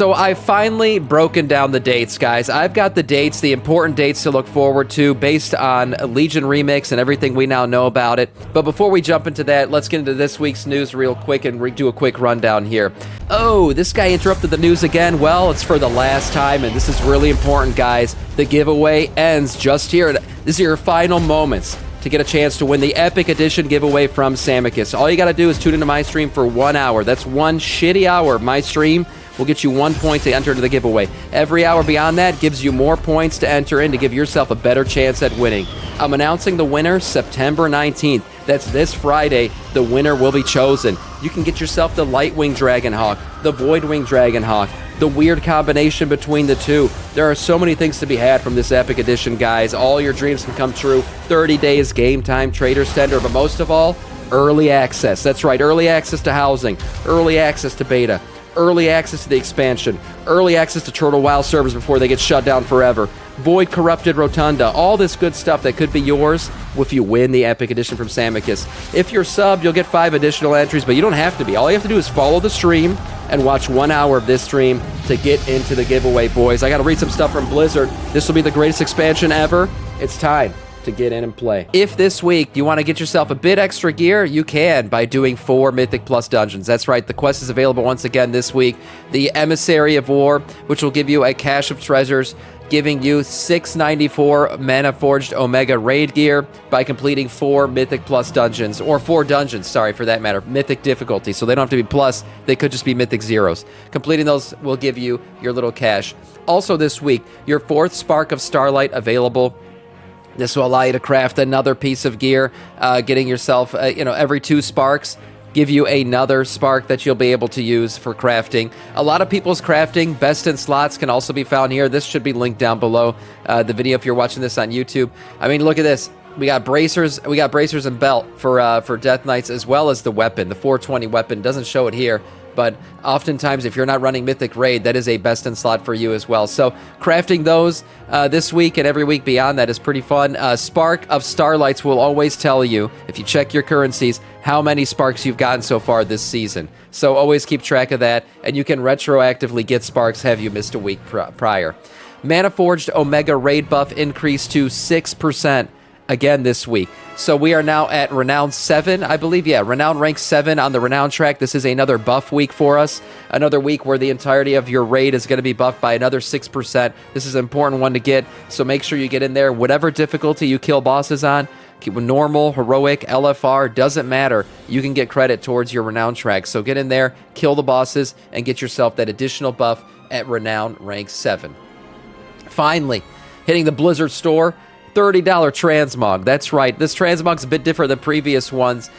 So I've finally broken down the dates, guys. I've got the dates, the important dates to look forward to based on Legion Remix and everything we now know about it. But before we jump into that, let's get into this week's news real quick and do a quick rundown here. Oh, this guy interrupted the news again. Well, it's for the last time, and this is really important, guys. The giveaway ends just here. This is your final moments to get a chance to win the Epic Edition giveaway from Samiccus. All you got to do is tune into my stream for 1 hour. That's one shitty hour of my stream will get you 1 point to enter into the giveaway. Every hour beyond that gives you more points to enter in to give yourself a better chance at winning. I'm announcing the winner September 19th. That's this Friday. The winner will be chosen. You can get yourself the Lightwing Dragonhawk, the Voidwing Dragonhawk, the weird combination between the two. There are so many things to be had from this Epic Edition, guys. All your dreams can come true. 30 days game time, Trader's Tender, but most of all, early access. That's right, early access to housing, early access to beta, early access to the expansion, early access to Turtle WoW servers before they get shut down forever, Void Corrupted Rotunda, all this good stuff that could be yours if you win the Epic Edition from Samiccus. If you're subbed, you'll get 5 additional entries, but you don't have to be. All you have to do is follow the stream and watch 1 hour of this stream to get into the giveaway, boys. I got to read some stuff from Blizzard. This will be the greatest expansion ever. It's time to get in and play. If this week you want to get yourself a bit extra gear, you can by doing 4 Mythic Plus dungeons. That's right, the quest is available once again this week. The Emissary of War, which will give you a cache of treasures, giving you 694 Mana Forged Omega Raid gear by completing 4 Mythic Plus dungeons, or 4 dungeons, sorry, for that matter, Mythic difficulty, so they don't have to be plus, they could just be Mythic Zeros. Completing those will give you your little cache. Also this week, your 4th Spark of Starlight available. This will allow you to craft another piece of gear, getting yourself, every 2 sparks, give you another spark that you'll be able to use for crafting. A lot of people's crafting, best in slots, can also be found here. This should be linked down below the video if you're watching this on YouTube. I mean, look at this. We got bracers and belt for Death Knights, as well as the weapon. The 420 weapon doesn't show it here, but oftentimes if you're not running Mythic Raid, that is a best in slot for you as well. So crafting those this week and every week beyond that is pretty fun. Spark of Starlights will always tell you, if you check your currencies, how many sparks you've gotten so far this season. So always keep track of that, and you can retroactively get sparks have you missed a week prior. Mana Forged Omega Raid buff increased to 6% again this week. So we are now at Renown 7, I believe. Yeah, Renown rank 7 on the Renown track. This is another buff week for us. Another week where the entirety of your raid is going to be buffed by another 6%. This is an important one to get, so make sure you get in there. Whatever difficulty you kill bosses on, normal, heroic, LFR, doesn't matter. You can get credit towards your Renown track. So get in there, kill the bosses, and get yourself that additional buff at Renown rank 7. Finally, hitting the Blizzard store, $30 transmog. That's right. This transmog's a bit different than previous ones.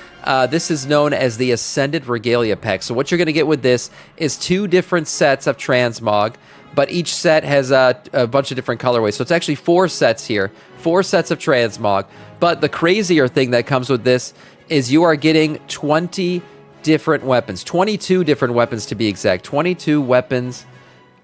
This is known as the Ascended Regalia Pack. So what you're going to get with this is 2 different sets of transmog, but each set has a bunch of different colorways. So it's actually 4 sets here, 4 sets of transmog. But the crazier thing that comes with this is you are getting 20 different weapons, 22 different weapons to be exact. 22 weapons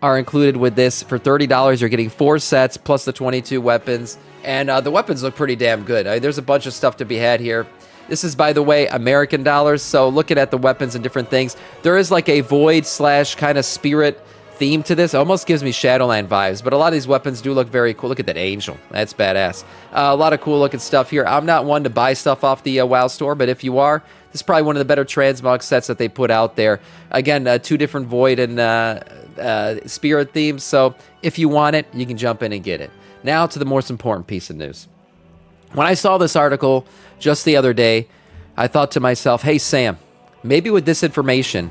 are included with this. For $30, you're getting 4 sets plus the 22 weapons. And the weapons look pretty damn good. There's a bunch of stuff to be had here. This is, by the way, American dollars, so looking at the weapons and different things, there is like a void / kind of spirit theme to this. It almost gives me Shadowland vibes, but a lot of these weapons do look very cool. Look at that angel. That's badass. A lot of cool looking stuff here. I'm not one to buy stuff off the WoW store, but if you are, this is probably one of the better transmog sets that they put out there. Again, 2 different void and spirit themes, so if you want it, you can jump in and get it. Now to the most important piece of news. When I saw this article just the other day, I thought to myself, hey Sam, maybe with this information,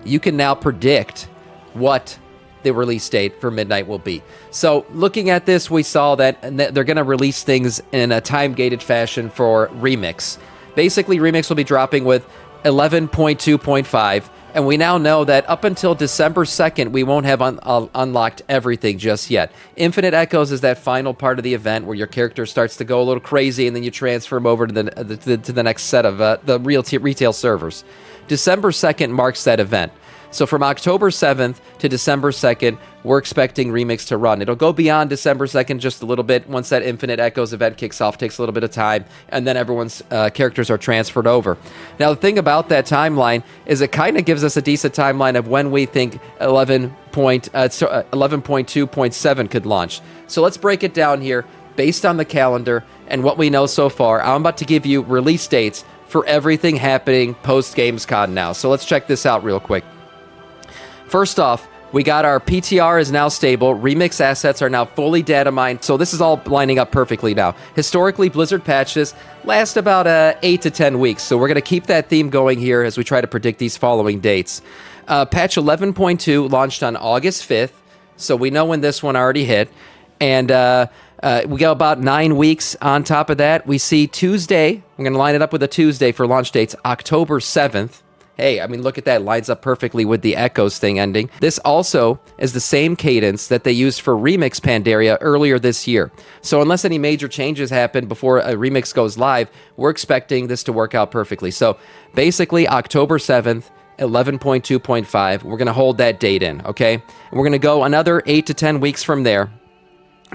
you can now predict what the release date for Midnight will be. So looking at this, we saw that they're going to release things in a time-gated fashion for Remix. Basically, Remix will be dropping with 11.2.5, and we now know that up until December 2nd, we won't have unlocked everything just yet. Infinite Echoes is that final part of the event where your character starts to go a little crazy, and then you transfer them over to the next set of the retail servers. December 2nd marks that event. So from October 7th to December 2nd, we're expecting Remix to run. It'll go beyond December 2nd just a little bit once that Infinite Echoes event kicks off. Takes a little bit of time, and then everyone's characters are transferred over. Now, the thing about that timeline is it kind of gives us a decent timeline of when we think 11.2.7 could launch. So let's break it down here based on the calendar and what we know so far. I'm about to give you release dates for everything happening post-Gamescom now. So let's check this out real quick. First off, we got our PTR is now stable. Remix assets are now fully data mined. So this is all lining up perfectly now. Historically, Blizzard patches last about 8 to 10 weeks. So we're going to keep that theme going here as we try to predict these following dates. Patch 11.2 launched on August 5th. So we know when this one already hit. And we go about 9 weeks on top of that. We see Tuesday. We're going to line it up with a Tuesday for launch dates, October 7th. Hey, I mean, look at that. Lines up perfectly with the Echoes thing ending. This also is the same cadence that they used for Remix Pandaria earlier this year. So unless any major changes happen before a Remix goes live, we're expecting this to work out perfectly. So basically, October 7th, 11.2.5, we're going to hold that date in, okay? And we're going to go another 8 to 10 weeks from there.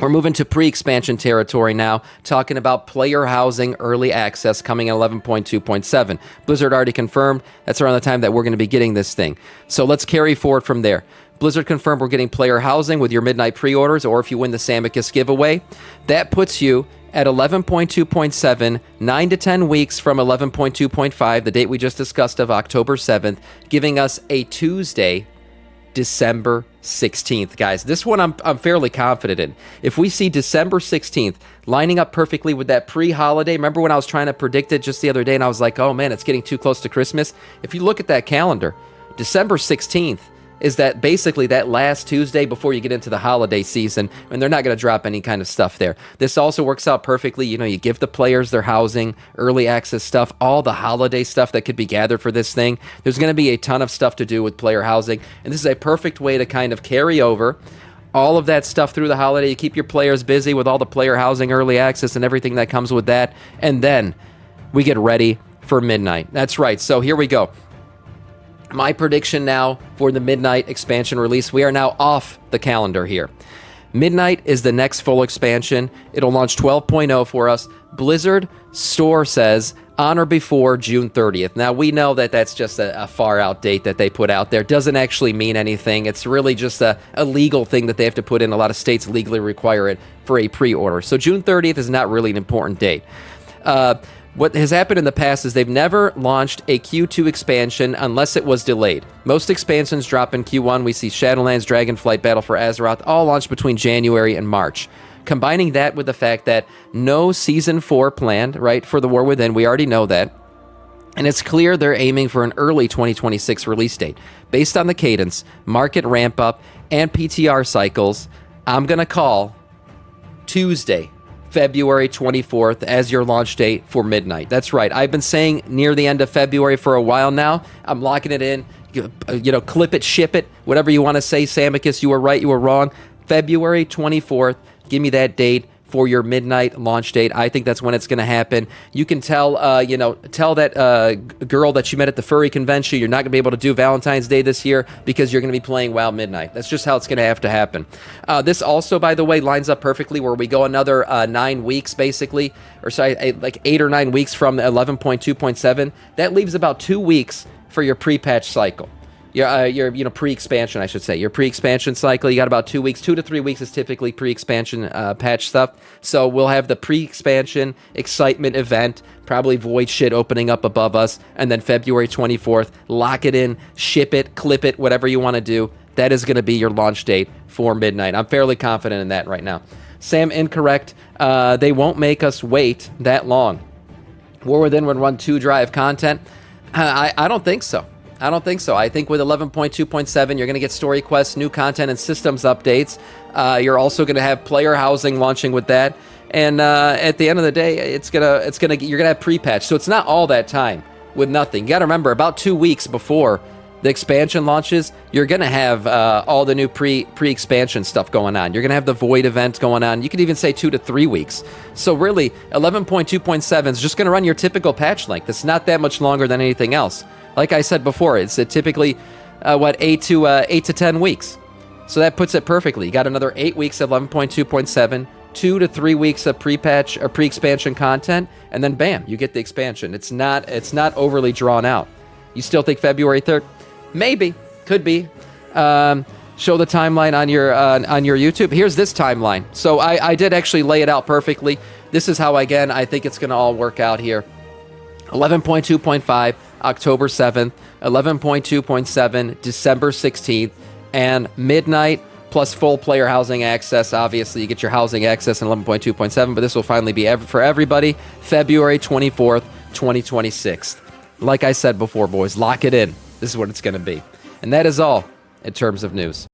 We're moving to pre-expansion territory now, talking about player housing early access coming in 11.2.7. Blizzard already confirmed that's around the time that we're going to be getting this thing. So let's carry forward from there. Blizzard confirmed we're getting player housing with your midnight pre-orders, or if you win the Samiccus giveaway. That puts you at 11.2.7, 9 to 10 weeks from 11.2.5, the date we just discussed of October 7th, giving us a Tuesday, December 16th, guys. This one I'm fairly confident in. If we see December 16th lining up perfectly with that pre-holiday, remember when I was trying to predict it just the other day and I was like, oh man, it's getting too close to Christmas? If you look at that calendar, December 16th is that basically that last Tuesday before you get into the holiday season, and they're not going to drop any kind of stuff there. This also works out perfectly. You know, you give the players their housing, early access stuff, all the holiday stuff that could be gathered for this thing. There's going to be a ton of stuff to do with player housing, and this is a perfect way to kind of carry over all of that stuff through the holiday. You keep your players busy with all the player housing, early access, and everything that comes with that, and then we get ready for midnight. That's right. So here we go. My prediction now for the Midnight expansion release, we are now off the calendar here. Midnight is the next full expansion. It'll launch 12.0 for us. Blizzard store says on or before June 30th. Now, we know that that's just a far out date that they put out there. Doesn't actually mean anything. It's really just a legal thing that they have to put in. A lot of states legally require it for a pre-order. So June 30th is not really an important date. What has happened in the past is they've never launched a Q2 expansion unless it was delayed. Most expansions drop in Q1. We see Shadowlands, Dragonflight, Battle for Azeroth all launched between January and March. Combining that with the fact that no Season 4 planned, right, for The War Within, we already know that. And it's clear they're aiming for an early 2026 release date. Based on the cadence, market ramp-up, and PTR cycles, I'm going to call Tuesday, February 24th as your launch date for Midnight. That's right. I've been saying near the end of February for a while now. I'm locking it in. You know, clip it, ship it, whatever you want to say. Samiccus, you were right, you were wrong. February 24th. Give me that date for your Midnight launch date. I think that's when it's going to happen. You can tell, tell that girl that you met at the furry convention you're not going to be able to do Valentine's Day this year because you're going to be playing WoW Midnight. That's just how it's going to have to happen. This also, by the way, lines up perfectly where we go another 9 weeks, basically, or sorry, like 8 or 9 weeks from 11.2.7. That leaves about 2 weeks for your pre-patch cycle. Your pre-expansion, I should say. Your pre-expansion cycle, you got about 2 weeks. 2 to 3 weeks is typically pre-expansion patch stuff. So we'll have the pre-expansion excitement event, probably Void shit opening up above us, and then February 24th, lock it in, ship it, clip it, whatever you want to do. That is going to be your launch date for Midnight. I'm fairly confident in that right now. Sam, incorrect. They won't make us wait that long. War Within would run 2 dry of content. I don't think so. I think with 11.2.7, you're going to get story quests, new content, and systems updates. You're also going to have player housing launching with that. And at the end of the day, you're gonna have pre-patch. So it's not all that time with nothing. You got to remember, about 2 weeks before the expansion launches, you're going to have all the new pre-expansion stuff going on. You're going to have the Void event going on. You could even say 2 to 3 weeks. So really, 11.2.7 is just going to run your typical patch length. It's not that much longer than anything else. Like I said before, it's typically 8 to 10 weeks. So that puts it perfectly. You got another 8 weeks of 11.2.7, 2 to 3 weeks of pre-patch or pre-expansion content, and then bam, you get the expansion. It's not overly drawn out. You still think February 3rd? Maybe, could be. Show the timeline on your YouTube. Here's this timeline. So I did actually lay it out perfectly. This is how, again, I think it's going to all work out here. 11.2.5, October 7th, 11.2.7, December 16th, and midnight plus full player housing access. Obviously, you get your housing access in 11.2.7, but this will finally be for everybody, February 24th, 2026. Like I said before, boys, lock it in. This is what it's going to be. And that is all in terms of news.